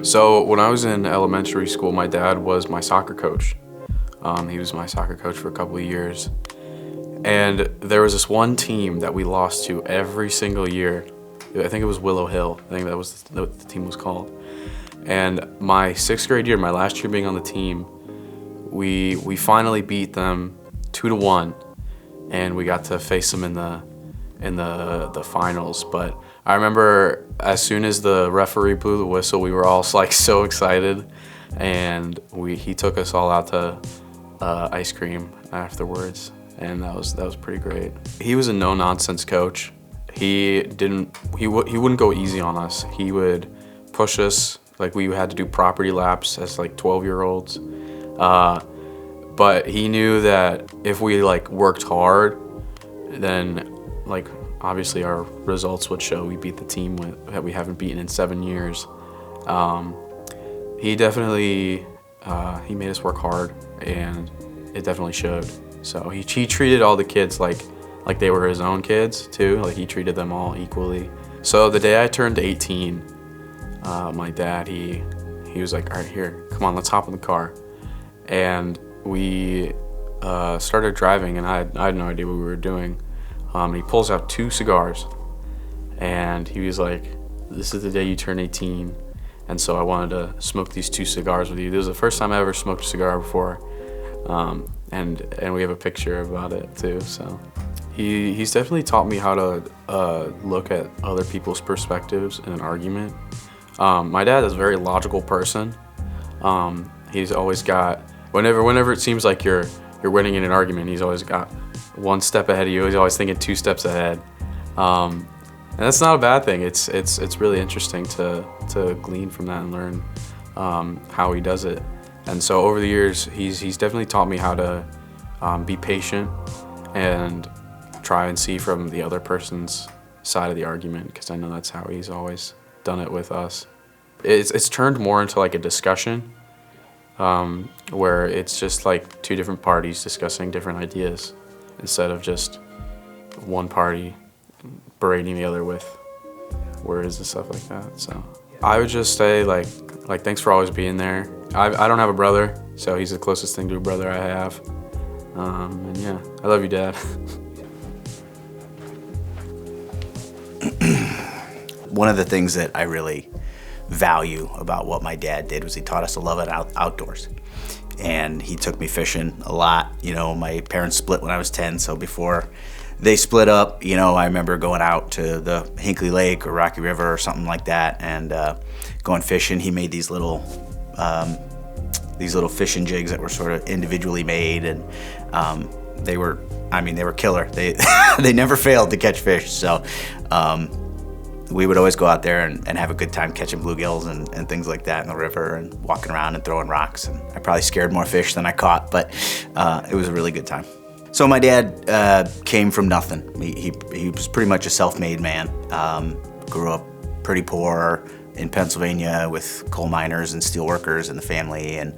So when I was in elementary school, my dad was my soccer coach. He was my soccer coach for a couple of years. And there was this one team that we lost to every single year. I think it was Willow Hill. I think that was what the team was called. And my sixth grade year, my last year being on the team, we finally beat them 2-1, and we got to face them in the finals. But I remember as soon as the referee blew the whistle, we were all like so excited, and he took us all out to ice cream afterwards, and that was pretty great. He was a no-nonsense coach. He wouldn't go easy on us. He would push us, like we had to do property laps as like 12-year-olds. But he knew that if we like worked hard, then like obviously our results would show. We beat the team that we haven't beaten in 7 years. He definitely he made us work hard, and it definitely showed. So he treated all the kids like they were his own kids too. Like he treated them all equally. So the day I turned 18, my dad he was like, "All right, here, come on, let's hop in the car," and we started driving, and I had no idea what we were doing. And he pulls out 2 cigars, and he was like, "This is the day you turn 18, and so I wanted to smoke these 2 cigars with you." This was the first time I ever smoked a cigar before, and we have a picture about it too. So he's definitely taught me how to look at other people's perspectives in an argument. My dad is a very logical person. He's always got, whenever it seems like you're winning in an argument, he's always got 1 step ahead of you. He's always thinking 2 steps ahead, and that's not a bad thing. It's really interesting to glean from that and learn how he does it. And so over the years, he's definitely taught me how to be patient and try and see from the other person's side of the argument, because I know that's how he's always done it with us. It's turned more into like a discussion, where it's just like 2 different parties discussing different ideas instead of just one party berating the other with words and stuff like that. So I would just say like thanks for always being there. I don't have a brother, so he's the closest thing to a brother I have. And yeah, I love you, Dad. One of the things that I really value about what my dad did was he taught us to love it outdoors. And he took me fishing a lot. You know, my parents split when I was 10, so before they split up, you know, I remember going out to the Hinkley Lake or Rocky River or something like that and going fishing. He made these little fishing jigs that were sort of individually made, and they were killer. They never failed to catch fish. So we would always go out there and have a good time catching bluegills and things like that in the river and walking around and throwing rocks. And I probably scared more fish than I caught, but it was a really good time. So my dad came from nothing. He was pretty much a self-made man. Grew up pretty poor in Pennsylvania with coal miners and steel workers in the family. And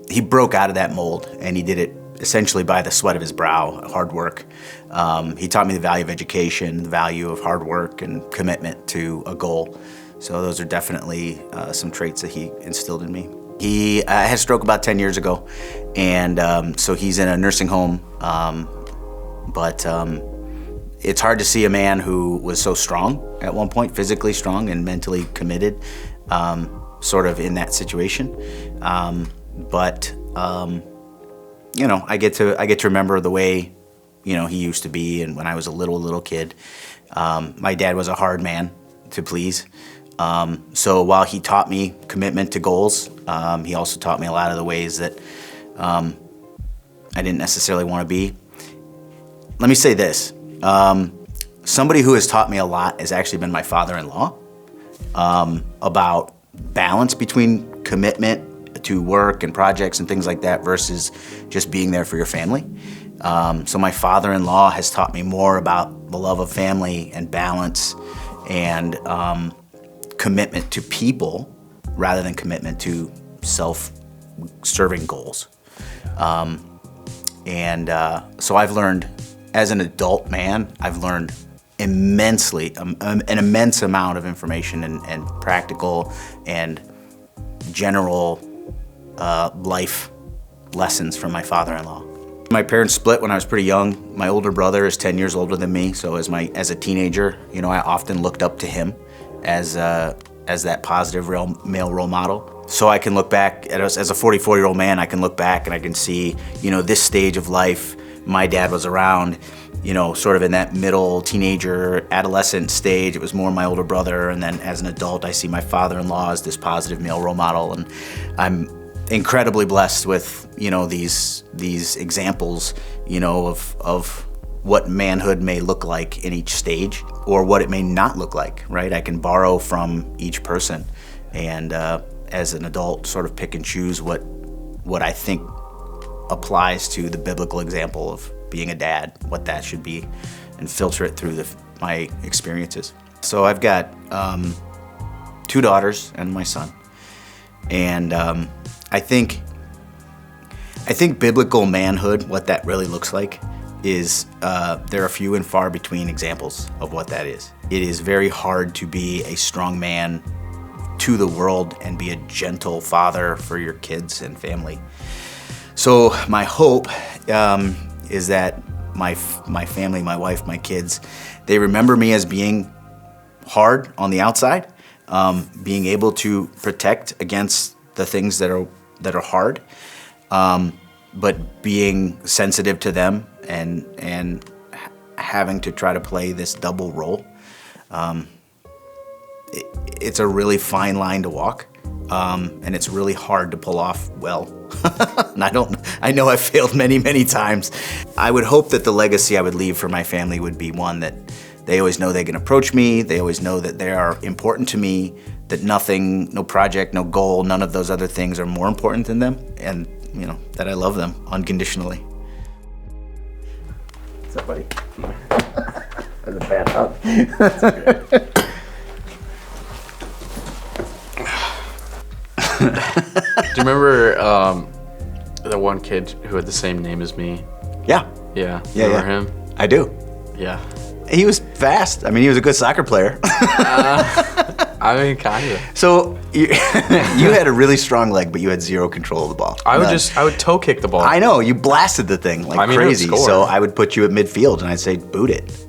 he broke out of that mold, and he did it essentially by the sweat of his brow, hard work. He taught me the value of education, the value of hard work and commitment to a goal. So those are definitely some traits that he instilled in me. He had a stroke about 10 years ago, and so he's in a nursing home, but it's hard to see a man who was so strong at one point, physically strong and mentally committed, sort of in that situation. You know, I get to remember the way, you know, he used to be, and when I was a little kid. My dad was a hard man to please. So while he taught me commitment to goals, he also taught me a lot of the ways that I didn't necessarily want to be. Let me say this. Somebody who has taught me a lot has actually been my father-in-law, about balance between commitment to work and projects and things like that versus just being there for your family. So my father-in-law has taught me more about the love of family and balance and commitment to people rather than commitment to self-serving goals. So I've learned, as an adult man, I've learned immensely, an immense amount of information and practical and general life lessons from my father-in-law. My parents split when I was pretty young. My older brother is 10 years older than me, so as a teenager, you know, I often looked up to him as that positive male role model. So I can look back as a 44-year-old man, I can look back and I can see, you know, this stage of life. My dad was around, you know, sort of in that middle teenager, adolescent stage. It was more my older brother, and then as an adult, I see my father-in-law as this positive male role model, and I'm incredibly blessed with, you know, these examples, you know, of what manhood may look like in each stage, or what it may not look like, right? I can borrow from each person, and as an adult, sort of pick and choose what I think applies to the biblical example of being a dad, what that should be, and filter it through my experiences. So I've got 2 daughters and my son, and I think biblical manhood, what that really looks like, is there are few and far between examples of what that is. It is very hard to be a strong man to the world and be a gentle father for your kids and family. So my hope is that my family, my wife, my kids, they remember me as being hard on the outside, being able to protect against the things that are hard, but being sensitive to them and having to try to play this double role. It's a really fine line to walk, and it's really hard to pull off well. And I know I've failed many, many times. I would hope that the legacy I would leave for my family would be one that they always know they can approach me, they always know that they are important to me, that nothing, no project, no goal, none of those other things are more important than them, and, you know, that I love them unconditionally. What's up, buddy? That's a bad hug. That's okay. Do you remember the one kid who had the same name as me? Yeah. Yeah. Yeah. Remember him? I do. Yeah. He was fast. I mean, he was a good soccer player. I mean, kind of. So you had a really strong leg, but you had zero control of the ball. I would toe kick the ball. I know, you blasted the thing like crazy. So I would put you at midfield and I'd say, boot it.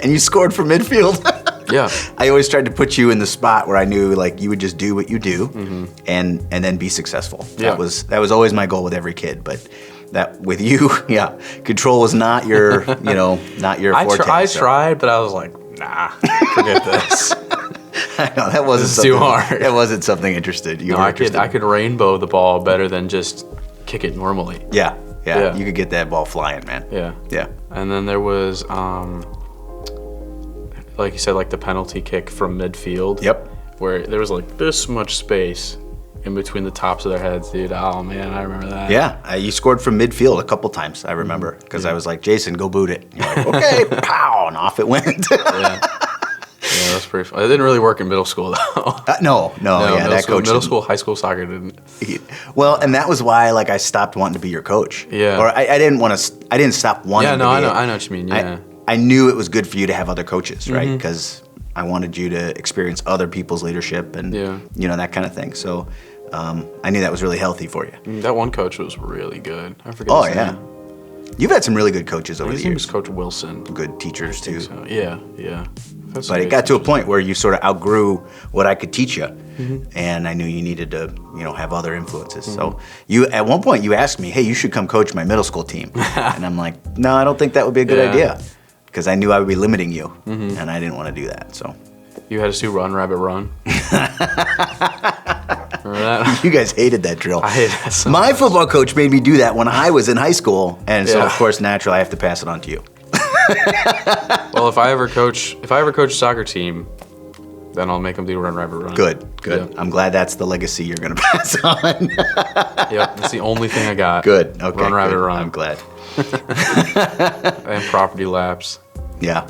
And you scored from midfield. Yeah. I always tried to put you in the spot where I knew like you would just do what you do, and then be successful. Yeah. That was always my goal with every kid, but that with you, yeah, control was not your, not your forte. I tried, but I was like, nah, forget this. I know that wasn't It's too hard. That wasn't something interested. I could rainbow the ball better than just kick it normally. Yeah. You could get that ball flying, man. Yeah. And then there was, like you said, like the penalty kick from midfield. Yep. Where there was like this much space in between the tops of their heads, dude. Oh man, I remember that. Yeah, you scored from midfield a couple times. I remember because I was like, Jason, go boot it. You're like, okay, pow, and off it went. Yeah, that's pretty fun. It didn't really work in middle school though. No, that coach. Middle school, high school soccer didn't. Well, and that was why I stopped wanting to be your coach. Yeah. Or I didn't stop wanting. Yeah, no, to be I know what you mean. Yeah. I knew it was good for you to have other coaches, right? Because I wanted you to experience other people's leadership and that kind of thing. So I knew that was really healthy for you. That one coach was really good. I forget his name. You've had some really good coaches over the years. His name was Coach Wilson. Good teachers too. So. Yeah. But it got to a point where you sort of outgrew what I could teach you, and I knew you needed to, have other influences. So at one point you asked me, "Hey, you should come coach my middle school team," and I'm like, "No, I don't think that would be a good idea," because I knew I would be limiting you, and I didn't want to do that. So you had us do Run Rabbit Run. Remember that? You guys hated that drill. I hated that so My much. football coach made me do that when I was in high school, and so of course, naturally, I have to pass it on to you. Well, if I ever coach a soccer team, then I'll make them do Run Rabbit Run. Good. Yeah. I'm glad that's the legacy you're going to pass on. Yep, that's the only thing I got. Good. Okay. Run Rabbit Run. I'm glad. And property laps. Yeah.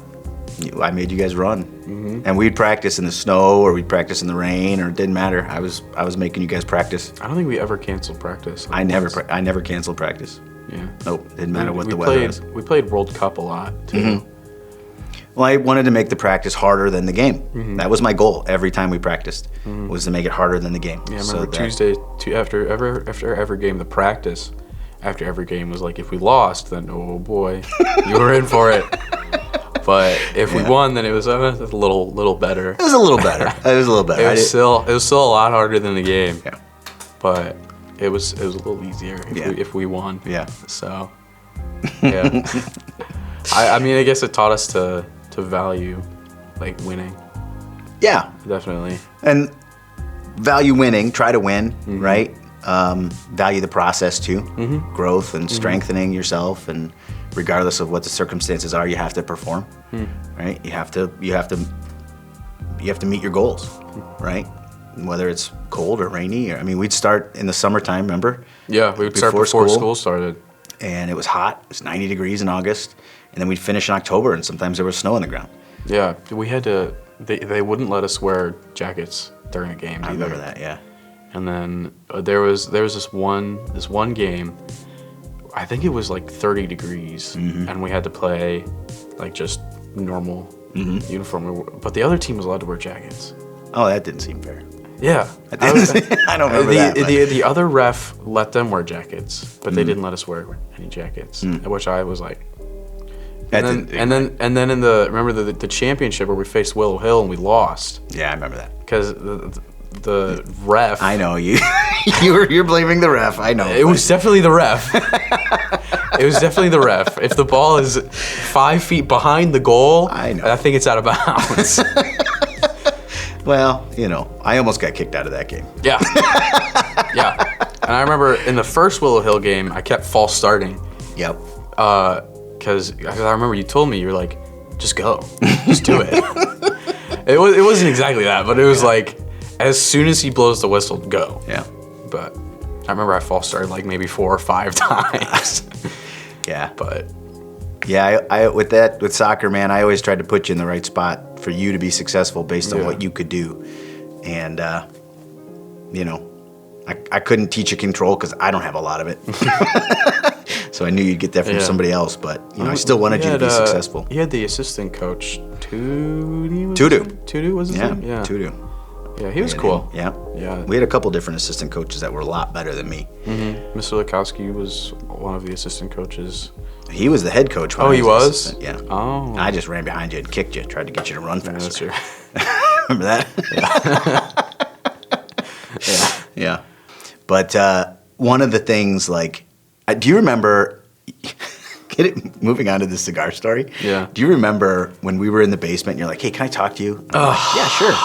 I made you guys run, and we'd practice in the snow, or we'd practice in the rain, or it didn't matter. I was making you guys practice. I don't think we ever canceled practice. I never canceled practice. Yeah. Nope. Didn't matter what the weather was. We played World Cup a lot too. Well, I wanted to make the practice harder than the game. That was my goal every time we practiced, was to make it harder than the game. Yeah, I remember Tuesday, after every game, the practice after every game was like, if we lost, then oh boy, you were in for it. But if we won, then it was a little better. It was a little better. It was a little better. It was still a lot harder than the game. Yeah. But it was a little easier if we won. Yeah. So yeah. I mean, I guess it taught us to value like winning. Yeah. Definitely. And value winning, try to win, right? Value the process too, growth and strengthening yourself, and regardless of what the circumstances are, you have to perform, right? You have to meet your goals, right? Whether it's cold or rainy, or I mean, we'd start in the summertime, remember? Yeah, we would start before school started. And it was hot. It was 90 degrees in August, and then we'd finish in October, and sometimes there was snow on the ground. Yeah, we had to. They wouldn't let us wear jackets during a game. I remember that, yeah. And then there was this one game. I think it was like 30 degrees, and we had to play like just normal uniform. But the other team was allowed to wear jackets. Oh, that didn't seem fair. Yeah, I don't remember that. The other ref let them wear jackets, but they didn't let us wear any jackets, which I was like. And then in the championship where we faced Willow Hill and we lost. Yeah, I remember that. Because the ref. I know you. you're blaming the ref. I know. It was definitely the ref. It was definitely the ref. If the ball is 5 feet behind the goal, I know. I think it's out of bounds. Well, I almost got kicked out of that game. Yeah. Yeah. And I remember in the first Willow Hill game, I kept false starting. Yep. Because I remember you told me, you were like, just go. Just do it. It wasn't exactly that, but it was like, as soon as he blows the whistle, go. Yeah. But I remember I false started like maybe 4 or 5 times. Yeah. But yeah, I with soccer, man, I always tried to put you in the right spot for you to be successful based on what you could do. And, I couldn't teach you control because I don't have a lot of it. So I knew you'd get that from somebody else, but, I still wanted you to be successful. You had the assistant coach, Tudu. Tudu was his name? Yeah, Tudu. Yeah, he was cool. Yeah. Yeah. We had a couple different assistant coaches that were a lot better than me. Mr. Lukowski was one of the assistant coaches. He was the head coach. Oh, he was? Yeah. Oh. I just ran behind you and kicked you, tried to get you to run faster. Yeah, that's Remember that? Yeah. Yeah. But one of the things, do you remember, moving on to the cigar story? Yeah. Do you remember when we were in the basement and you're like, hey, can I talk to you? And I'm like, yeah, sure.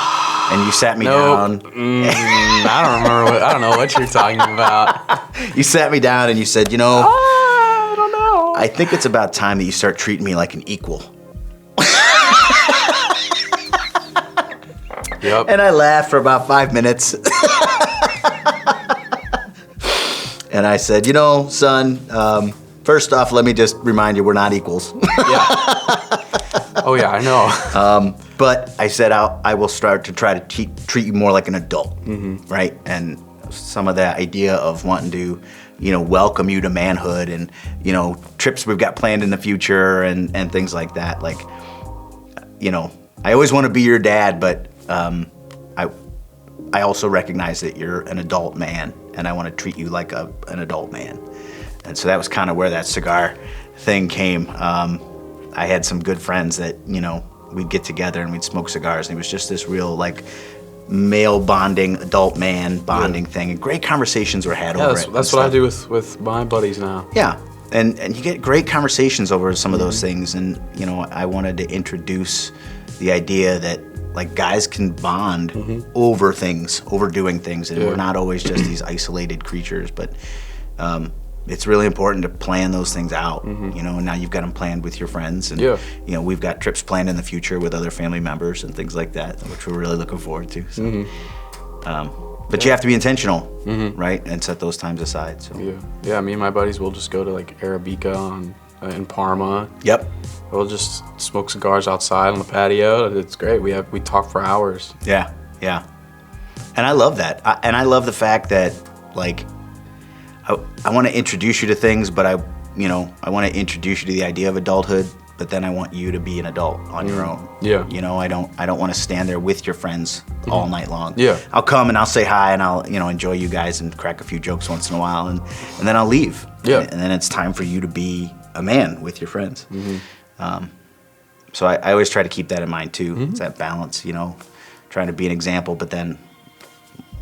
And you sat me down. I don't know what you're talking about. You sat me down and you said, I don't know. I think it's about time that you start treating me like an equal. Yep. And I laughed for about 5 minutes. And I said, son, first off, let me just remind you, we're not equals. Yeah. Oh, yeah, I know. But I said I will start to try to treat you more like an adult, right? And some of that idea of wanting to, welcome you to manhood and, trips we've got planned in the future and things like that. I always want to be your dad, but I also recognize that you're an adult man, and I want to treat you like an adult man. And so that was kind of where that cigar thing came. I had some good friends that, we'd get together and we'd smoke cigars, and it was just this real, male bonding, adult man bonding thing. And great conversations were had over it. That's what I do with my buddies now. Yeah. And you get great conversations over some of those things. And, I wanted to introduce the idea that, guys can bond over things, over doing things, and we're not always just these isolated creatures. But it's really important to plan those things out, and now you've got them planned with your friends, and we've got trips planned in the future with other family members and things like that, which we're really looking forward to. So, but you have to be intentional, right, and set those times aside. So yeah, me and my buddies will just go to Arabica in Parma. Yep. We'll just smoke cigars outside on the patio. It's great. We talk for hours. Yeah. And I love that. And I love the fact that I want to introduce you to things, but I want to introduce you to the idea of adulthood. But but then I want you to be an adult on your own. Yeah. You know, I don't want to stand there with your friends all night long. Yeah. I'll come and I'll say hi and I'll, you know, enjoy you guys and crack a few jokes once in a while, and then I'll leave. Yeah. And then it's time for you to be a man with your friends. So I always try to keep that in mind too. It's that balance, you know, trying to be an example, but then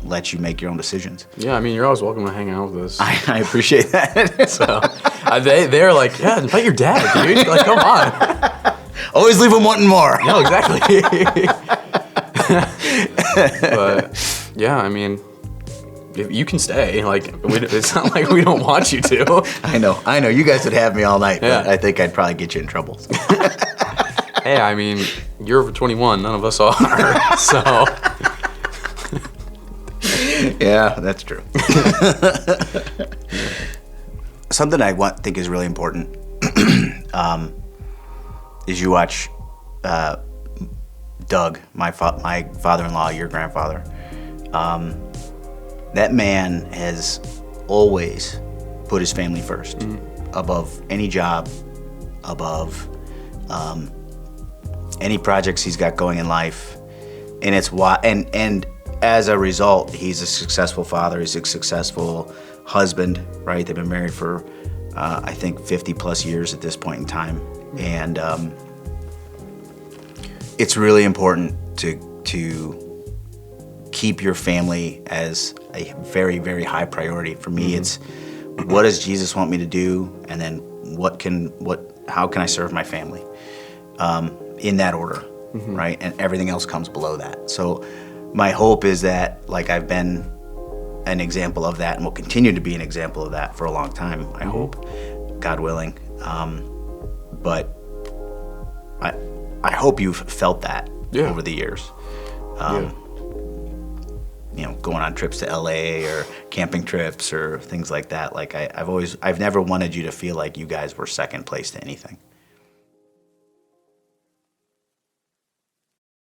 let you make your own decisions. Yeah, I mean, you're always welcome to hang out with us. I appreciate that. So they're like, yeah, invite your dad, dude. Like, come on. Always leave them wanting more. No, exactly. But yeah, I mean, if you can stay. Like, it's not like we don't want you to. I know. You guys would have me all night, but Yeah. I think I'd probably get you in trouble. Hey, I mean, you're over 21. None of us are. So. Yeah, that's true. Something I think is really important is you watch Doug, my father-in-law, your grandfather. That man has always put his family first, above any job, above any projects he's got going in life, and it's why. And as a result, he's a successful father. He's a successful husband. Right? They've been married for I think 50 plus years at this point in time, and it's really important to keep your family as a very, very high priority. For me, it's what does Jesus want me to do, and then how can I serve my family in that order, right? And everything else comes below that. So my hope is that, like, I've been an example of that and will continue to be an example of that for a long time, I hope, God willing. But I hope you've felt that over the years. You know, going on trips to LA or camping trips or things like that. Like I've never wanted you to feel like you guys were second place to anything.